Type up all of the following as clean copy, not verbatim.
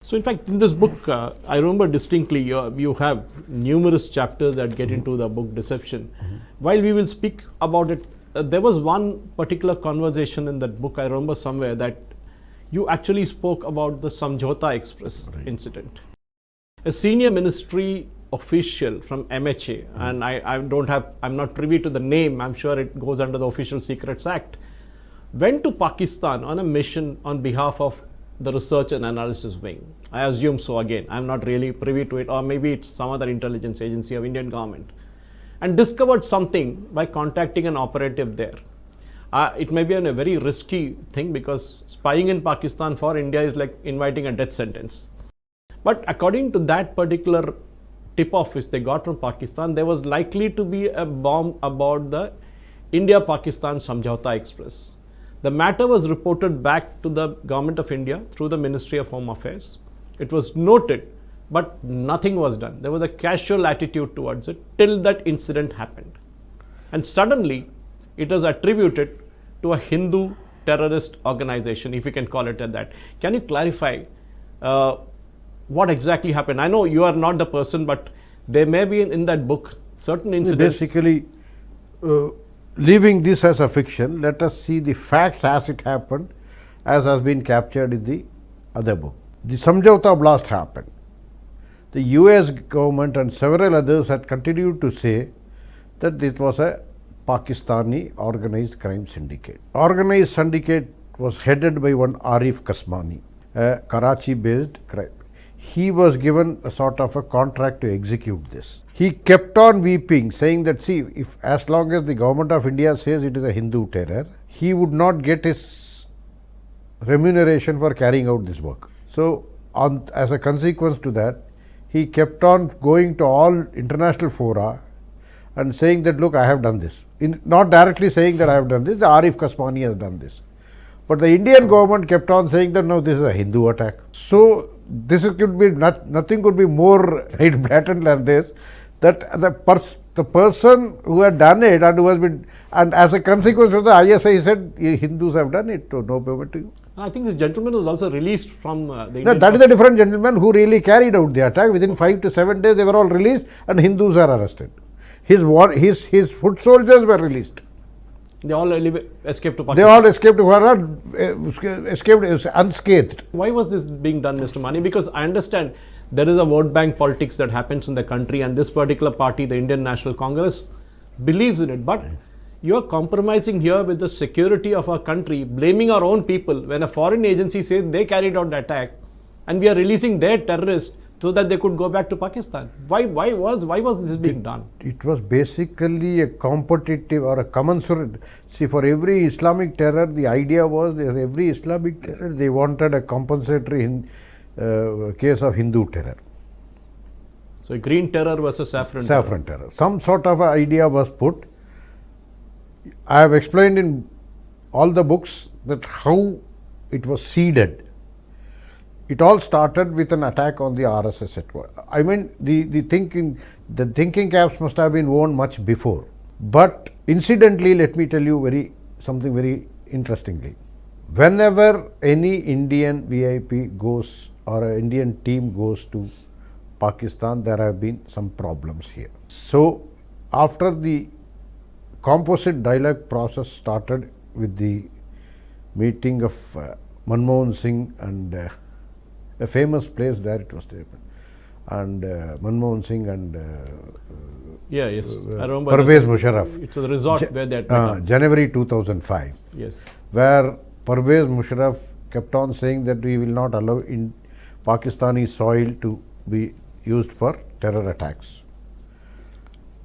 So in fact, in this book, I remember distinctly, you have numerous chapters that get into the book Deception. While we will speak about it, there was one particular conversation in that book, I remember somewhere, that you actually spoke about the Samjhauta Express incident. A senior ministry official from MHA, and I'm not privy to the name, I'm sure it goes under the Official Secrets Act, went to Pakistan on a mission on behalf of the Research and Analysis Wing. I assume so again, I'm not really privy to it, or maybe it's some other intelligence agency of Indian government, and discovered something by contacting an operative there. It may be a very risky thing, because spying in Pakistan for India is like inviting a death sentence. But according to that particular tip-off which they got from Pakistan, there was likely to be a bomb aboard the India-Pakistan Samjhauta Express. The matter was reported back to the Government of India through the Ministry of Home Affairs. It was noted, but nothing was done. There was a casual attitude towards it till that incident happened. And suddenly, it was attributed to a Hindu terrorist organization, if you can call it that. Can you clarify what exactly happened? I know you are not the person, but there may be in that book certain incidents. Basically, leaving this as a fiction, let us see the facts as it happened, as has been captured in the other book. The Samjhauta blast happened. The US government and several others had continued to say that it was a Pakistani organized crime syndicate. Organized syndicate was headed by one Arif Kasmani, a Karachi-based crime. He was given a sort of a contract to execute this. He kept on weeping, saying that, see, if as long as the Government of India says it is a Hindu terror, he would not get his remuneration for carrying out this work. So, as a consequence to that, he kept on going to all international fora and saying that, look, I have done this. Not directly saying that I have done this, the Arif Kasmani has done this. But the Indian government kept on saying that, no, this is a Hindu attack. So, this could be nothing could be more blatant than this, that the person who had done it and who has been, and as a consequence of the ISI said, Hindus have done it, so no payment to you. I think this gentleman was also released from the Indian. No, that is a different gentleman who really carried out the attack. Within 5 to 7 days, they were all released, and Hindus are arrested. His foot soldiers were released. They all escaped to Pakistan. They all escaped unscathed. Why was this being done, Mr. Mani? Because I understand there is a vote bank politics that happens in the country, and this particular party, the Indian National Congress, believes in it. But you are compromising here with the security of our country, blaming our own people when a foreign agency says they carried out the attack, and we are releasing their terrorists so that they could go back to Pakistan. Why was this being done? It was basically a competitive or a commensurate. See, for every Islamic terror, the idea was that every Islamic terror, they wanted a compensatory case of Hindu terror. So, green terror versus saffron terror. Some sort of idea was put. I have explained in all the books that how it was seeded. It all started with an attack on the RSS headquarters. I mean, the thinking caps must have been worn much before. But incidentally, let me tell you something very interestingly. Whenever any Indian VIP goes or an Indian team goes to Pakistan, there have been some problems here. So, after the composite dialogue process started with the meeting of Manmohan Singh and a famous place there it was there, and Manmohan Singh and I remember Parvez Musharraf. It's a resort where they met January 2005. Yes, where Parvez Musharraf kept on saying that we will not allow in Pakistani soil to be used for terror attacks.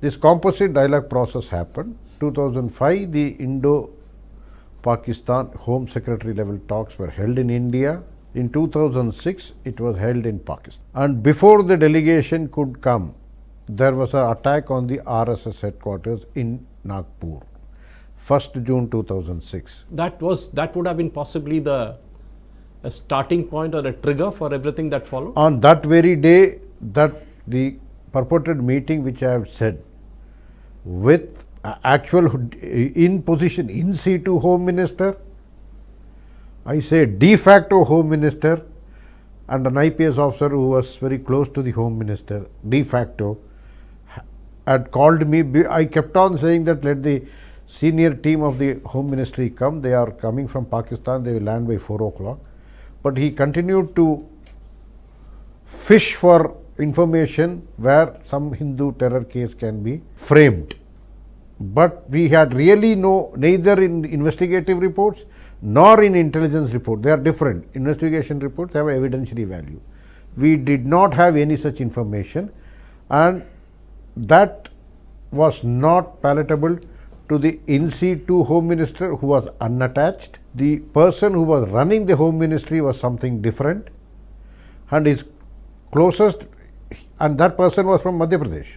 This composite dialogue process happened. 2005, the Indo-Pakistan Home Secretary level talks were held in India. In 2006, it was held in Pakistan. And before the delegation could come, there was an attack on the RSS headquarters in Nagpur, 1st June 2006. That would have been possibly a starting point or a trigger for everything that followed? On that very day, that the purported meeting which I have said, with actual in position in situ Home Minister, I say de facto Home Minister, and an IPS officer who was very close to the Home Minister de facto had called me. I kept on saying that let the senior team of the Home Ministry come. They are coming from Pakistan. They will land by 4 o'clock. But he continued to fish for information where some Hindu terror case can be framed. But we had really neither in investigative reports nor in intelligence report. They are different. Investigation reports have evidentiary value. We did not have any such information, and that was not palatable to the in situ Home Minister, who was unattached. The person who was running the Home Ministry was something different, and his closest, and that person was from Madhya Pradesh.